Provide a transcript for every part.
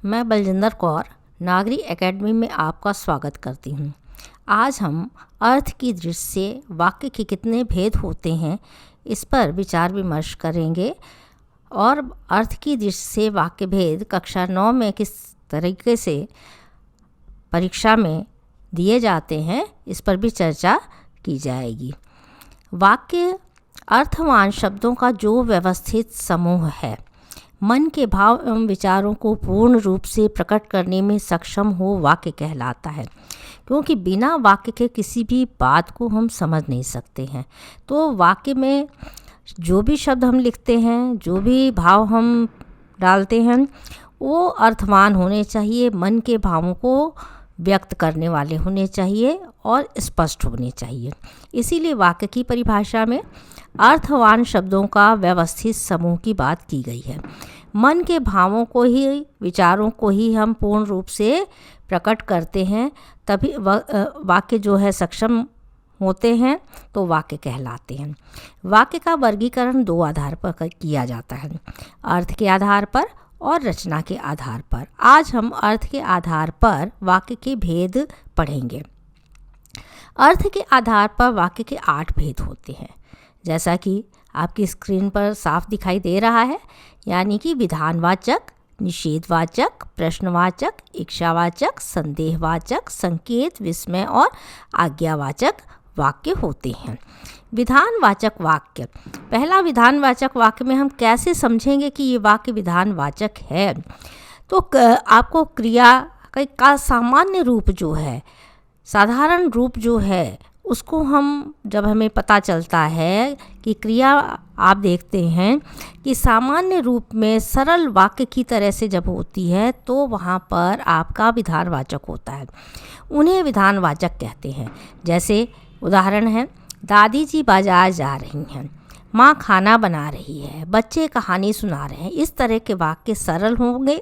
मैं बलजिंदर कौर नागरी एकेडमी में आपका स्वागत करती हूँ। आज हम अर्थ की दृष्टि से वाक्य के कितने भेद होते हैं इस पर विचार विमर्श करेंगे और अर्थ की दृष्टि से वाक्य भेद कक्षा 9 में किस तरीके से परीक्षा में दिए जाते हैं इस पर भी चर्चा की जाएगी। वाक्य अर्थवान शब्दों का जो व्यवस्थित समूह है, मन के भाव एवं विचारों को पूर्ण रूप से प्रकट करने में सक्षम हो वाक्य कहलाता है, क्योंकि बिना वाक्य के किसी भी बात को हम समझ नहीं सकते हैं। तो वाक्य में जो भी शब्द हम लिखते हैं, जो भी भाव हम डालते हैं, वो अर्थवान होने चाहिए, मन के भावों को व्यक्त करने वाले होने चाहिए और स्पष्ट होने चाहिए। इसीलिए वाक्य की परिभाषा में अर्थवान शब्दों का व्यवस्थित समूह की बात की गई है। मन के भावों को ही, विचारों को ही हम पूर्ण रूप से प्रकट करते हैं, तभी वाक्य जो है सक्षम होते हैं, तो वाक्य कहलाते हैं। वाक्य का वर्गीकरण दो आधार पर किया जाता है, अर्थ के आधार पर और रचना के आधार पर। आज हम अर्थ के आधार पर वाक्य के भेद पढ़ेंगे। अर्थ के आधार पर वाक्य के 8 भेद होते हैं, जैसा कि आपकी स्क्रीन पर साफ दिखाई दे रहा है, यानी कि विधानवाचक, निषेधवाचक, प्रश्नवाचक, इच्छावाचक, संदेहवाचक, संकेत, विस्मय और आज्ञावाचक वाक्य होते हैं। विधानवाचक वाक्य, पहला विधानवाचक वाक्य में हम कैसे समझेंगे कि ये वाक्य विधानवाचक है? तो आपको क्रिया का सामान्य रूप जो है, साधारण रूप जो है, उसको हम जब हमें पता चलता है कि क्रिया, आप देखते हैं कि सामान्य रूप में सरल वाक्य की तरह से जब होती है तो वहाँ पर आपका विधानवाचक होता है। उन्हें विधानवाचक कहते हैं। जैसे उदाहरण है, दादी जी बाजार जा रही हैं, माँ खाना बना रही है, बच्चे कहानी सुना रहे हैं। इस तरह के वाक्य सरल होंगे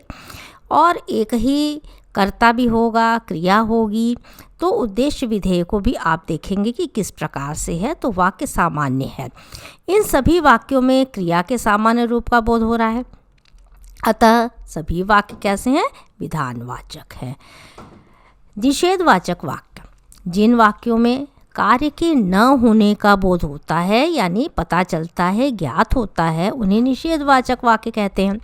और एक ही कर्ता भी होगा, क्रिया होगी, तो उद्देश्य विधेय को भी आप देखेंगे कि किस प्रकार से है, तो वाक्य सामान्य है। इन सभी वाक्यों में क्रिया के सामान्य रूप का बोध हो रहा है, अतः सभी वाक्य कैसे हैं? विधानवाचक है। निषेधवाचक वाक्य, जिन वाक्यों में कार्य के न होने का बोध होता है, यानी पता चलता है, ज्ञात होता है, उन्हें निषेधवाचक वाक्य कहते हैं।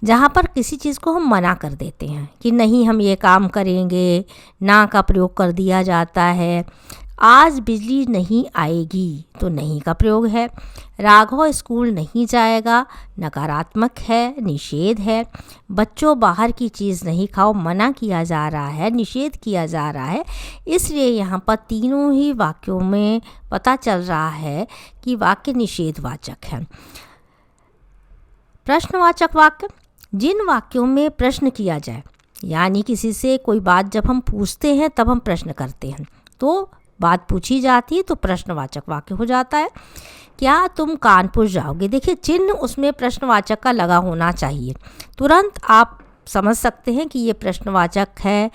जहाँ पर किसी चीज़ को हम मना कर देते हैं कि नहीं हम ये काम करेंगे, ना का प्रयोग कर दिया जाता है। आज बिजली नहीं आएगी, तो नहीं का प्रयोग है। राघव स्कूल नहीं जाएगा, नकारात्मक है, निषेध है। बच्चों बाहर की चीज़ नहीं खाओ, मना किया जा रहा है, निषेध किया जा रहा है। इसलिए यहाँ पर तीनों ही वाक्यों में पता चल रहा है कि वाक्य निषेधवाचक है। प्रश्नवाचक वाक्य, जिन वाक्यों में प्रश्न किया जाए, यानी किसी से कोई बात जब हम पूछते हैं तब हम प्रश्न करते हैं, तो बात पूछी जाती है तो प्रश्नवाचक वाक्य हो जाता है। क्या तुम कानपुर जाओगे? देखिए, चिन्ह उसमें प्रश्नवाचक का लगा होना चाहिए, तुरंत आप समझ सकते हैं कि ये प्रश्नवाचक है।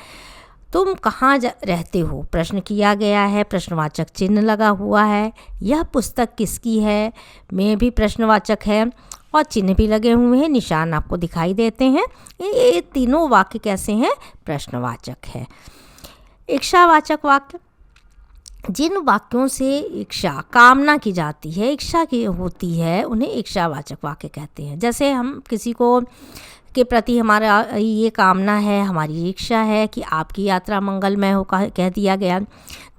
तुम कहाँ रहते हो? प्रश्न किया गया है, प्रश्नवाचक चिन्ह लगा हुआ है। यह पुस्तक किसकी है? में भी प्रश्नवाचक है और चिन्ह भी लगे हुए हैं, निशान आपको दिखाई देते हैं। ये तीनों वाक्य कैसे हैं? प्रश्नवाचक है। इच्छावाचक वाक्य, जिन वाक्यों से इच्छा, कामना की जाती है, इच्छा की होती है, उन्हें इच्छावाचक वाक्य कहते हैं। जैसे हम किसी को के प्रति हमारा ये कामना है, हमारी इच्छा है कि आपकी यात्रा मंगलमय हो, कह दिया गया।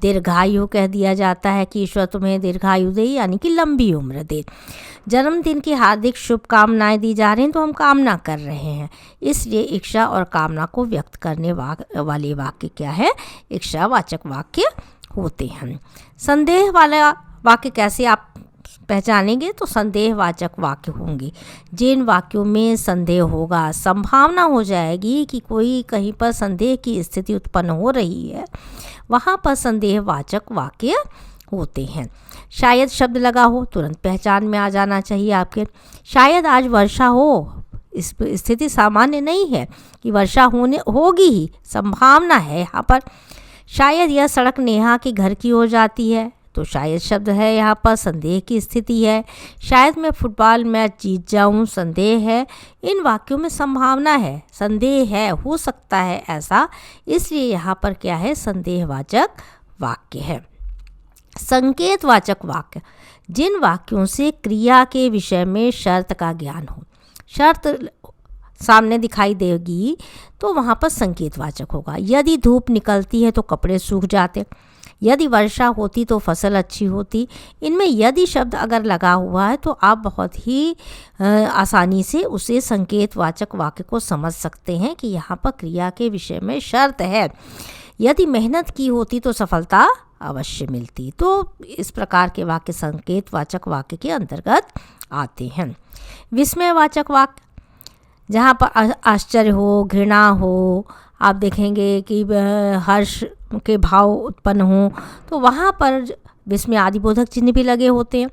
दीर्घायु कह दिया जाता है कि ईश्वर तुम्हें दीर्घायु दे, यानी कि लंबी उम्र दे। जन्मदिन की हार्दिक शुभकामनाएं दी जा रही हैं, तो हम कामना कर रहे हैं। इसलिए इच्छा और कामना को व्यक्त करने वाले वाक्य क्या है? इच्छावाचक वाक्य होते हैं। संदेह वाला वाक्य कैसे आप पहचानेंगे? तो संदेहवाचक वाक्य होंगे। जिन वाक्यों में संदेह होगा, संभावना हो जाएगी कि कोई कहीं पर संदेह की स्थिति उत्पन्न हो रही है, वहाँ पर संदेहवाचक वाक्य होते हैं। शायद शब्द लगा हो, तुरंत पहचान में आ जाना चाहिए आपके। शायद आज वर्षा हो, इस स्थिति सामान्य नहीं है कि वर्षा होगी ही, संभावना है यहाँ पर। शायद यह सड़क नेहा के घर की हो जाती है, तो शायद शब्द है यहाँ पर संदेह की स्थिति है। शायद मैं फुटबॉल मैच जीत जाऊँ, संदेह है। इन वाक्यों में संभावना है, संदेह है, हो सकता है ऐसा, इसलिए यहाँ पर क्या है, संदेहवाचक वाक्य है। संकेतवाचक वाक्य, जिन वाक्यों से क्रिया के विषय में शर्त का ज्ञान हो। शर्त सामने दिखाई देगी तो वहाँ पर संकेतवाचक होगा। यदि धूप निकलती है तो कपड़े सूख जाते, यदि वर्षा होती तो फसल अच्छी होती। इनमें यदि शब्द अगर लगा हुआ है तो आप बहुत ही आसानी से उसे संकेतवाचक वाक्य को समझ सकते हैं कि यहाँ पर क्रिया के विषय में शर्त है। यदि मेहनत की होती तो सफलता अवश्य मिलती। तो इस प्रकार के वाक्य संकेतवाचक वाक्य के अंतर्गत आते हैं। विस्मयवाचक वाक्य, जहाँ पर आश्चर्य हो, घृणा हो, आप देखेंगे कि हर्ष के भाव उत्पन्न हो, तो वहाँ पर विस्मय आदि बोधक चिन्ह भी लगे होते हैं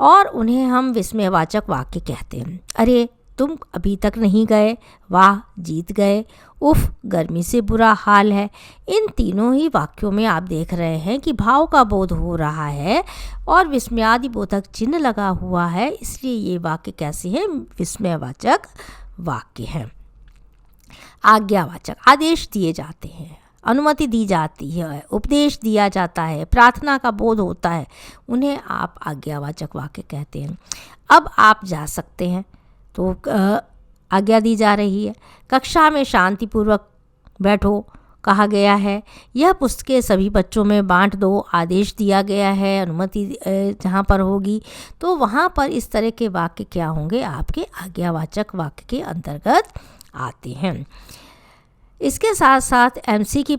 और उन्हें हम विस्मयवाचक वाक्य कहते हैं। अरे तुम अभी तक नहीं गए, वाह जीत गए, उफ गर्मी से बुरा हाल है। इन तीनों ही वाक्यों में आप देख रहे हैं कि भाव का बोध हो रहा है और विस्मयादि बोधक चिन्ह लगा हुआ है, इसलिए ये वाक्य कैसे हैं, विस्मयवाचक वाक्य हैं। आज्ञावाचक, आदेश दिए जाते हैं, अनुमति दी जाती है, उपदेश दिया जाता है, प्रार्थना का बोध होता है, उन्हें आप आज्ञावाचक वाक्य कहते हैं। अब आप जा सकते हैं, तो आज्ञा दी जा रही है। कक्षा में शांतिपूर्वक बैठो कहा गया है। यह पुस्तकें सभी बच्चों में बांट दो, आदेश दिया गया है, अनुमति जहाँ पर होगी तो वहाँ पर इस तरह के वाक्य क्या होंगे, आपके आज्ञावाचक वाक्य के अंतर्गत आते हैं। इसके साथ साथ MCQ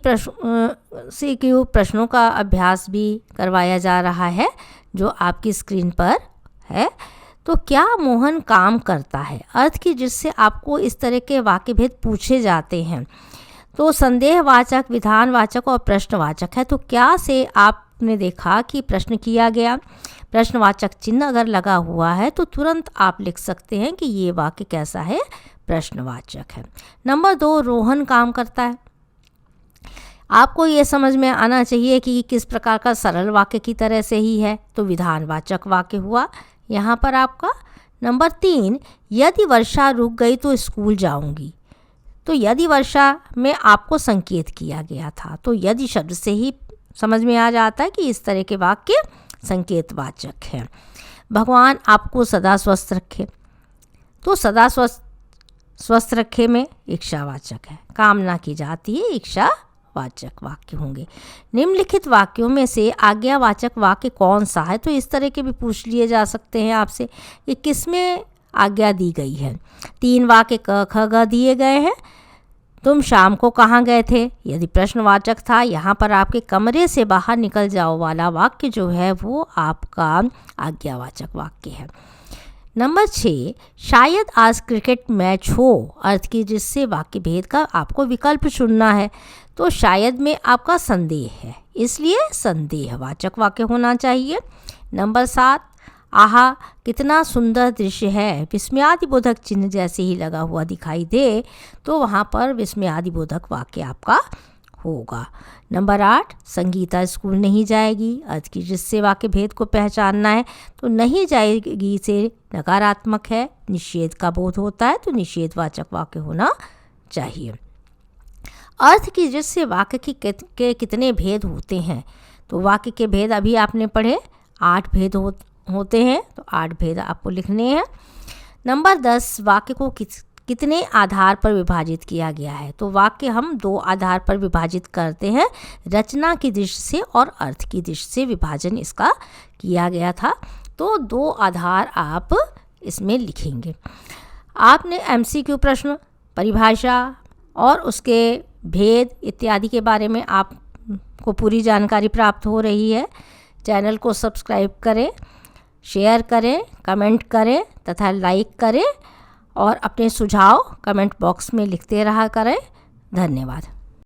प्रश्नों का अभ्यास भी करवाया जा रहा है जो आपकी स्क्रीन पर है। तो क्या मोहन काम करता है, अर्थ की जिससे आपको इस तरह के वाक्य भेद पूछे जाते हैं। तो संदेहवाचक, विधानवाचक और प्रश्नवाचक है। तो क्या से आपने देखा कि प्रश्न किया गया, प्रश्नवाचक चिन्ह अगर लगा हुआ है तो तुरंत आप लिख सकते हैं कि ये वाक्य कैसा है, प्रश्नवाचक है। नंबर 2, रोहन काम करता है। आपको ये समझ में आना चाहिए कि किस प्रकार का सरल वाक्य की तरह से ही है, तो विधानवाचक वाक्य हुआ यहाँ पर आपका। नंबर 3, यदि वर्षा रुक गई तो स्कूल जाऊंगी। तो यदि वर्षा में आपको संकेत किया गया था, तो यदि शब्द से ही समझ में आ जाता है कि इस तरह के वाक्य संकेतवाचक हैं। भगवान आपको सदा स्वस्थ रखे, तो सदा स्वस्थ रखे में इच्छावाचक है। कामना की जाती है, इच्छावाचक वाक्य होंगे। निम्नलिखित वाक्यों में से आज्ञावाचक वाक्य कौन सा है, तो इस तरह के भी पूछ लिए जा सकते हैं आपसे कि किसमें आज्ञा दी गई है। 3 वाक्य क ख ग दिए गए हैं। तुम शाम को कहाँ गए थे, यदि प्रश्नवाचक था, यहाँ पर आपके कमरे से बाहर निकल जाओ वाला वाक्य जो है वो आपका आज्ञावाचक वाक्य है। नंबर 6, शायद आज क्रिकेट मैच हो, अर्थ की जिससे वाक्य भेद का आपको विकल्प चुनना है। तो शायद में आपका संदेह है, इसलिए संदेहवाचक वाक्य होना चाहिए। नंबर 7, आहा कितना सुंदर दृश्य है, विस्मयादिबोधक चिन्ह जैसे ही लगा हुआ दिखाई दे तो वहाँ पर विस्मयादिबोधक वाक्य आपका होगा। नंबर 8, संगीता स्कूल नहीं जाएगी, अर्थ की जिससे वाक्य भेद को पहचानना है। तो नहीं जाएगी से नकारात्मक है, निषेध का बोध होता है, तो निषेधवाचक वाक्य होना चाहिए। अर्थ की जिससे वाक्य के कितने भेद होते हैं, तो वाक्य के भेद अभी आपने पढ़े, 8 भेद होते हैं, तो 8 भेद आपको लिखने हैं। नंबर 10, वाक्य को कितने आधार पर विभाजित किया गया है, तो वाक्य हम 2 आधार पर विभाजित करते हैं, रचना की दृष्टि से और अर्थ की दृष्टि से विभाजन इसका किया गया था। तो 2 आधार आप इसमें लिखेंगे। आपने MCQ प्रश्न, परिभाषा और उसके भेद इत्यादि के बारे में आपको पूरी जानकारी प्राप्त हो रही है। चैनल को सब्सक्राइब करें, शेयर करें, कमेंट करें तथा लाइक करें और अपने सुझाव कमेंट बॉक्स में लिखते रहा करें। धन्यवाद।